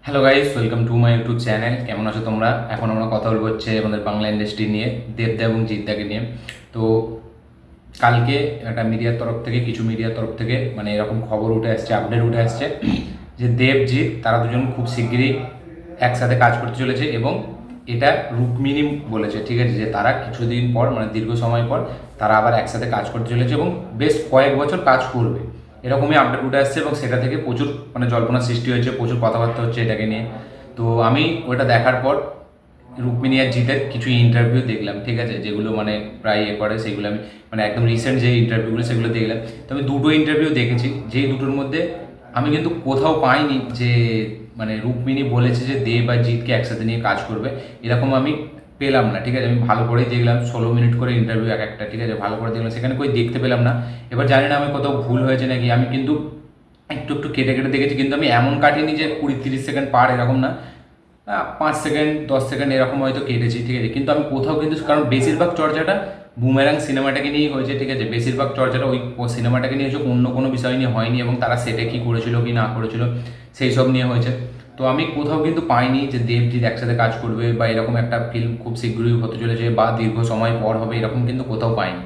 Hello guys, welcome to my YouTube channel. কেমন আছো তোমরা? এখন আমরা কথা বলবো হচ্ছে আমাদের বাংলা ইন্ডাস্ট্রি নিয়ে, দেবদা এবং জিদ্দাকে নিয়ে। তো কালকে একটা মিডিয়ার তরফ থেকে, কিছু মিডিয়ার তরফ থেকে মানে এরকম খবর উঠে আসছে, আপডেট উঠে আসছে যে দেবজিৎ তারা দুজন খুব শিগগিরই একসাথে কাজ করতে চলেছে। এবং এটা রুক্মিণী বলেছে, ঠিক আছে, যে তারা কিছুদিন পর মানে দীর্ঘ সময় পর তারা আবার একসাথে কাজ করতে চলেছে এবং বেশ কয়েক বছর কাজ করবে, এরকমই আপডেট উঠে আসছে। এবং সেটা থেকে প্রচুর মানে জল্পনার সৃষ্টি হয়েছে, প্রচুর কথাবার্তা হচ্ছে এটাকে নিয়ে। তো আমি ওটা দেখার পর রুক্মিণী আর জিতের কিছু ইন্টারভিউ দেখলাম, ঠিক আছে, যেগুলো মানে প্রায় করে সেগুলো আমি মানে একদম রিসেন্ট যে ইন্টারভিউগুলো সেগুলো দেখলাম। তো আমি দুটো ইন্টারভিউ দেখেছি, যেই দুটোর মধ্যে আমি কিন্তু কোথাও পাইনি যে মানে রুক্মিণী বলেছে যে দেব আর জিতকে একসাথে নিয়ে কাজ করবে, এরকম আমি পেলাম না। ঠিক আছে, আমি ভালো করেই দেখলাম, 16 মিনিট করে ইন্টারভিউ এক একটা, ঠিক আছে, ভালো করে দেখলাম, সেখানে কই দেখতে পেলাম না। এবার জানি না আমি কোথাও ভুল হয়েছে নাকি, আমি কিন্তু একটু একটু কেটে কেটে দেখেছি, কিন্তু আমি এমন কাটিনি যে 20-30 সেকেন্ড পার, এরকম না, 5 সেকেন্ড 10 সেকেন্ড এরকম হয়তো কেটেছি, ঠিক আছে। কিন্তু আমি কোথাও কিন্তু, কারণ বেশিরভাগ চর্চাটা বুমেরাং সিনেমাটাকে নিয়েই হয়েছে, ঠিক আছে, বেশিরভাগ চর্চাটা ওই সিনেমাটাকে নিয়ে হয়েছে, অন্য কোনো বিষয় নিয়ে হয়নি। এবং তারা সেটে কী করেছিল কি না করেছিল সেই সব নিয়ে হয়েছে। তো আমি কোথাও কিন্তু পাইনি যে দেবজিৎ একসাথে কাজ করবে বা এরকম একটা ফিল্ম খুব শীঘ্রই হতে চলেছে বা দীর্ঘ সময় পর হবে, এরকম কিন্তু কোথাও পাইনি।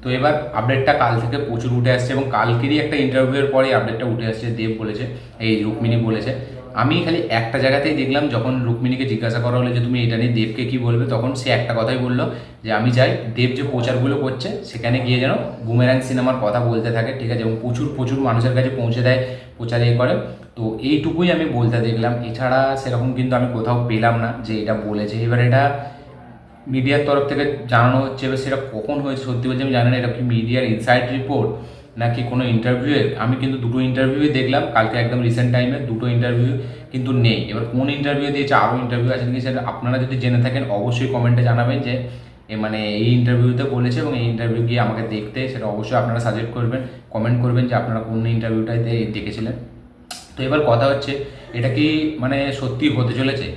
তো এবার আপডেটটা কাল থেকে প্রচুর উঠে আসছে এবং কালকেরই একটা ইন্টারভিউয়ের পরে আপডেটটা উঠে আসছে। দেব বলেছে, এই রুক্মিণী বলেছে। আমি খালি একটা জায়গাতেই দেখলাম, যখন রুক্মিণীকে জিজ্ঞাসা করা হলো যে তুমি এটা নিয়ে দেবকে কী বলবে, তখন সে একটা কথাই বললো যে আমি চাই দেব যে প্রচারগুলো করছে সেখানে গিয়ে যেন বুমেরাং সিনেমার কথা বলতে থাকে, ঠিক আছে, এবং প্রচুর প্রচুর মানুষের কাছে পৌঁছে দেয়, প্রচার করে। তো এইটুকুই আমি বলতে দেখলাম, এছাড়া সেরকম কিন্তু আমি কোথাও পেলাম না যে এটা বলেছে। এবার এটা মিডিয়ার তরফ থেকে জানানো হচ্ছে, এবার সেটা কখন হয়েছে সত্যি বলছি আমি জানি না, এটা কি মিডিয়ার ইনসাইড রিপোর্ট নাকি কোনো ইন্টারভিউয়ে। আমি কিন্তু দুটো ইন্টারভিউই দেখলাম কালকে, একদম রিসেন্ট টাইমে দুটো ইন্টারভিউ কিন্তু নেই। এবার কোন ইন্টারভিউ দিয়েছে, আরও ইন্টারভিউ আছে নাকি সেটা আপনারা যদি জেনে থাকেন অবশ্যই কমেন্টে জানাবেন যে মানে এই ইন্টারভিউতে বলেছে এবং এই ইন্টারভিউ গিয়ে আমাকে দেখতে, সেটা অবশ্যই আপনারা সাজেস্ট করবেন, কমেন্ট করবেন যে আপনারা কোন ইন্টারভিউটাতে দেখেছিলেন। তো এবার কথা হচ্ছে, এটা কি মানে সত্যি হতে চলেছে?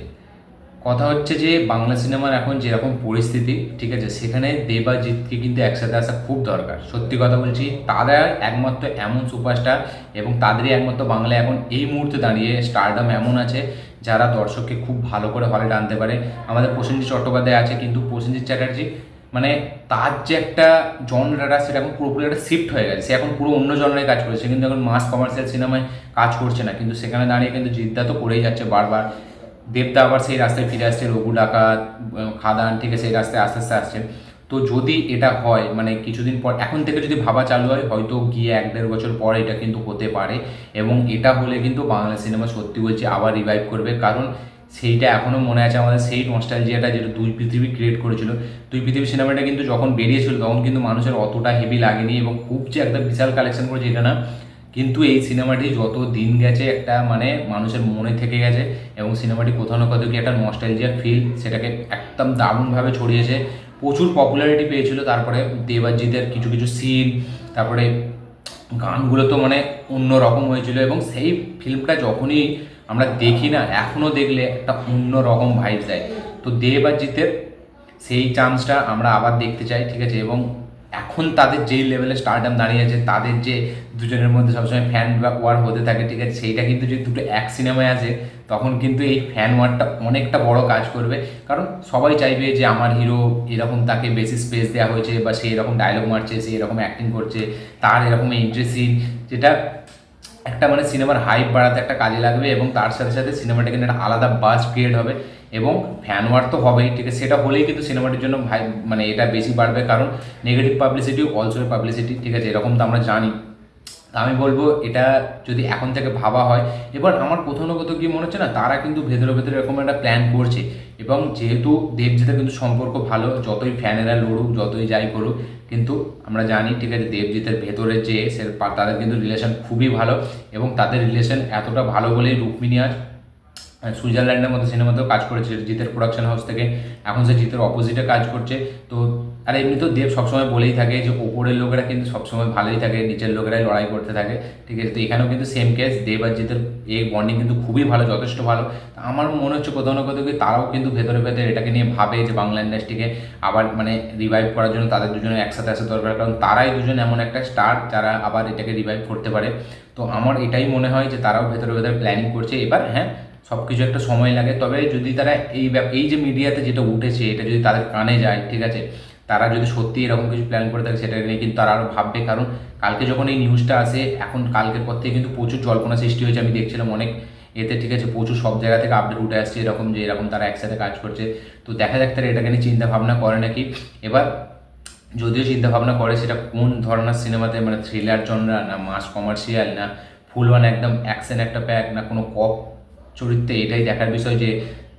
কথা হচ্ছে যে বাংলা সিনেমার এখন যেরকম পরিস্থিতি, ঠিক আছে, সেখানে দেব আর জিৎকে কিন্তু একসাথে আসা খুব দরকার। সত্যি কথা বলছি, তারা একমাত্র এমন সুপারস্টার এবং তাদেরই একমাত্র বাংলায় এখন এই মুহূর্তে দাঁড়িয়ে স্টারডাম এমন আছে যারা দর্শককে খুব ভালো করে হলে টানতে পারে। আমাদের প্রসেনজিৎ চট্টোপাধ্যায় আছে, কিন্তু প্রসেনজিৎ চ্যাটার্জি মানে তার যে একটা জনরাটা সেটা এখন পুরোপুরি একটা শিফট হয়ে গেছে, সে এখন পুরো অন্য জনরায় কাজ করছে, কিন্তু এখন মাস কমার্শিয়াল সিনেমায় কাজ করছে না। কিন্তু সেখানে দাঁড়িয়ে কিন্তু জিদ্দা তো করেই যাচ্ছে বারবার, দেবদা আবার সেই রাস্তায় ফিরে আসছে, রঘু ডাকাত, খাদান, ঠিক আছে, সেই রাস্তায় আস্তে আস্তে আসছে। তো যদি এটা হয় মানে কিছুদিন পর, এখন থেকে যদি ভাবা চালু হয়, হয়তো গিয়ে 1-1.5 বছর পরে এটা কিন্তু হতে পারে। এবং এটা হলে কিন্তু বাংলা সিনেমা সত্যি বলছি আবার রিভাইভ করবে, কারণ সেইটা এখনও মনে আছে আমাদের, সেই নস্টালজিয়াটা যেটা দুই পৃথিবী ক্রিয়েট করেছিল। দুই পৃথিবী সিনেমাটা কিন্তু যখন বেরিয়েছিল তখন কিন্তু মানুষের অতটা হেভি লাগেনি এবং খুব যে একটা বিশাল কালেকশন করেছে এটা না, কিন্তু এই সিনেমাটি যত দিন গেছে একটা মানে মানুষের মনে থেকে গেছে এবং সিনেমাটি কোথাও না কোথাও কি একটা নস্টালজিয়া ফিল সেটাকে একদম দারুণভাবে ছড়িয়েছে, প্রচুর পপুলারিটি পেয়েছিল। তারপরে দেবাজিতের কিছু কিছু সিন, তারপরে গানগুলো তো মানে অন্য রকম হয়েছিল এবং সেই ফিল্মটা যখনই আমরা দেখি না, এখনও দেখলে একটা অন্য রকম ভাইব দেয়। তো দেবাজিতের সেই চান্সটা আমরা আবার দেখতে চাই, ঠিক আছে। এবং এখন তাদের যেই লেভেলে স্টারডাম দাঁড়িয়ে আছে, তাদের যে দুজনের মধ্যে সবসময় ফ্যান ওয়ার হতে থাকে, ঠিক আছে, সেইটা কিন্তু যদি দুটো এক সিনেমায় আসে তখন কিন্তু এই ফ্যান ওয়ারটা অনেকটা বড় কাজ করবে। কারণ সবাই চাইবে যে আমার হিরো এরকম, তাকে বেশি স্পেস দেওয়া হয়েছে বা সে এরকম ডায়লগ মারছে, সে এরকম অ্যাক্টিং করছে, তার এরকম এন্ট্রি সিন, যেটা একটা মানে সিনেমার হাইপ বাড়াতে একটা কাজে লাগবে এবং তার সাথে সাথে সিনেমাটা কিন্তু একটা আলাদা বাজ ক্রিয়েট হবে এবং ফ্যান ওয়ার তো হবেই, ঠিক আছে, সেটা হলেই কিন্তু সিনেমাটির জন্য ভাই মানে এটা বেশি বাড়বে, কারণ নেগেটিভ পাবলিসিটি অলসো পাবলিসিটি, ঠিক আছে, এরকম তো আমরা জানি। আমি বলবো এটা যদি এখন থেকে ভাবা হয়, এবার আমার কোথাও না কোথাও কি মনে হচ্ছে না তারা কিন্তু ভেতরে ভেতরে এরকম একটা প্ল্যান করছে। এবং যেহেতু দেবজিতের কিন্তু সম্পর্ক ভালো, যতই ফ্যানেরা লড়ুক যতই যাই করুক, কিন্তু আমরা জানি, ঠিক আছে, দেবজিতের ভেতরে যে সে তাদের কিন্তু রিলেশন খুবই ভালো এবং তাদের রিলেশন এতটা ভালো বলেই রুক্মিণী আজ সুইজারল্যান্ডের মতো সিনেমাতেও কাজ করেছে জিতের প্রোডাকশন হাউস থেকে, এখন সে জিতের অপোজিটে কাজ করছে। তো আর এমনিতেও দেব সবসময় বলেই থাকে যে ওপরের লোকেরা কিন্তু সবসময় ভালোই থাকে, নিচের লোকেরাই লড়াই করতে থাকে, ঠিক আছে। তো এখানেও কিন্তু সেম কেস, দেব আর জিতের এই বন্ডিং কিন্তু খুবই ভালো, যথেষ্ট ভালো। আমার মনে হচ্ছে কোথাও না কোথাও কি তারাও কিন্তু ভেতরে ভেতরে এটাকে নিয়ে ভাবে যে বাংলা ইন্ডাস্ট্রিকে আবার মানে রিভাইভ করার জন্য তাদের দুজনে একসাথে আসা দরকার, কারণ তারাই দুজন এমন একটা স্টার যারা আবার এটাকে রিভাইভ করতে পারে। তো আমার এটাই মনে হয় যে তারাও ভেতরে ভেতরে প্ল্যানিং করছে। এবার হ্যাঁ, সব কিছু একটা সময় লাগে। তবে যদি তারা এই যে মিডিয়াতে যেটা উঠেছে এটা যদি তাদের কানে যায়, ঠিক আছে, তারা যদি সত্যি এরকম কিছু প্ল্যান করে থাকে সেটা নিয়ে কিন্তু তারা আরও ভাববে। কারণ কালকে যখন এই নিউজটা আসে, এখন কালকের পর থেকে কিন্তু প্রচুর জল্পনা সৃষ্টি হয়েছে, আমি দেখছিলাম অনেক এতে, ঠিক আছে, প্রচুর সব জায়গা থেকে আপডেট উঠে আসছে এরকম যে এরকম তারা একসাথে কাজ করছে। তো দেখা যাক তারা এটাকে নিয়ে চিন্তা ভাবনা করে নাকি। এবার যদিও চিন্তা ভাবনা করে, সেটা কোন ধরনের সিনেমাতে, মানে থ্রিলার জনরা, না মাস কমার্শিয়াল, না ফুল ওয়ান একদম অ্যাকশন একটা প্যাক, না কোনো কপ চরিত্রে, এটাই দেখার বিষয়। যে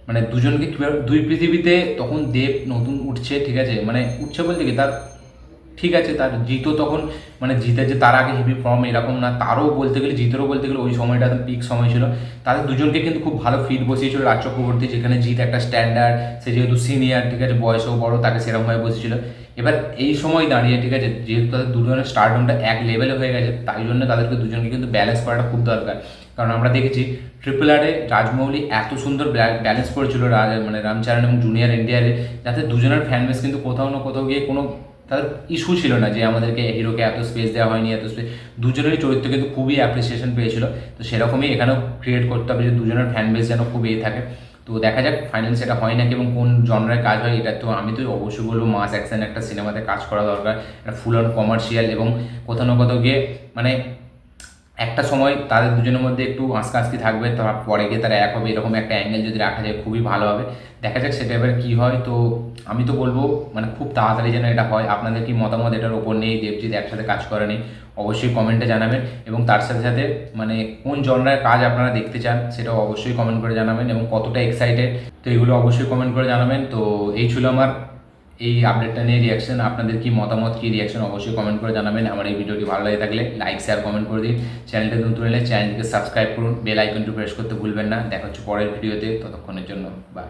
মানে দুজনকে কীভাবে দুই পৃথিবীতে তখন দেব নতুন উঠছে, ঠিক আছে, মানে উঠছে বলতে কি তার, ঠিক আছে, তার জিতও তখন, মানে জিতের যে তার আগে হেভি ফর্ম এরকম না, তারও বলতে গেলে, জিতেরও বলতে গেলে ওই সময়টা পিক সময় ছিল। তাদের দুজনকে কিন্তু খুব ভালো ফিট বসিয়েছিল রাজ চক্রবর্তী, যেখানে জিত একটা স্ট্যান্ডার্ড, সে যেহেতু সিনিয়র, ঠিক আছে, বয়সেও বড়, তাকে সেরকমভাবে বসেছিল। এবার এই সময় দাঁড়িয়ে, ঠিক আছে, যেহেতু তাদের দুজনের স্টারডমটা এক লেভেলে হয়ে গেছে, তাই জন্য তাদেরকে দুজনকে কিন্তু ব্যালেন্স করাটা খুব দরকার। কারণ আমরা দেখেছি ট্রিপল আরে রাজমৌলি এত সুন্দর ব্যালেন্স করেছিল মানে রামচারণ এবং জুনিয়র এনটিআরে, যাতে দুজনের ফ্যান বেস কিন্তু কোথাও না কোথাও গিয়ে কোনো তাদের ইস্যু ছিল না যে আমাদেরকে হিরোকে এত স্পেস দেওয়া হয়নি, এত স্পেস। দুজনেরই চরিত্র কিন্তু খুবই অ্যাপ্রিসিয়েশন পেয়েছিল। তো সেরকমই এখানেও ক্রিয়েট করতে হবে যে দুজনের ফ্যান বেস যেন খুব থাকে। তো দেখা যাক ফাইনাল সেটা হয় নাকি এবং কোন জনরায় কাজ হয়। এটা তো আমি তো অবশ্যই বলবো মাস অ্যাকশন একটা সিনেমাতে কাজ করা দরকার, একটা ফুল অন কমার্শিয়াল, এবং কোথাও না কোথাও গিয়ে মানে একটা সময় তাদের দুজনের মধ্যে একটু আঁসকাঁসকি থাকবে, তারপরে গিয়ে তারা এক হবে, এরকম একটা অ্যাঙ্গেল যদি রাখা যায় খুবই ভালো হবে। দেখা যাক সেটা এবার কী হয়। তো আমি তো বলবো মানে খুব তাড়াতাড়ি যেন এটা হয়। আপনাদের কি মতামত এটার ওপর নেই, দেবজিৎ একসাথে কাজ করে নেই, অবশ্যই কমেন্টে জানাবেন। এবং তার সাথে সাথে মানে কোন জনরার কাজ আপনারা দেখতে চান সেটাও অবশ্যই কমেন্ট করে জানাবেন, এবং কতটা এক্সাইটেড, তো এগুলো অবশ্যই কমেন্ট করে জানাবেন। তো এই ছিল আমার এই আপডেটটা নিয়ে রিয়াকশন। আপনাদের কি মতামত, কি রিয়াকশন অবশ্যই কমেন্ট করে জানাবেন। আমার এই ভিডিওটি ভালো লাগে থাকলে লাইক, শেয়ার, কমেন্ট করে দিন। চ্যানেলটা নতুন এলে চ্যানেলটিকে সাবস্ক্রাইব করুন, বেল আইকনটি প্রেস করতে ভুলবেন না। দেখা হচ্ছে পরের ভিডিওতে, ততক্ষণের জন্য বাই।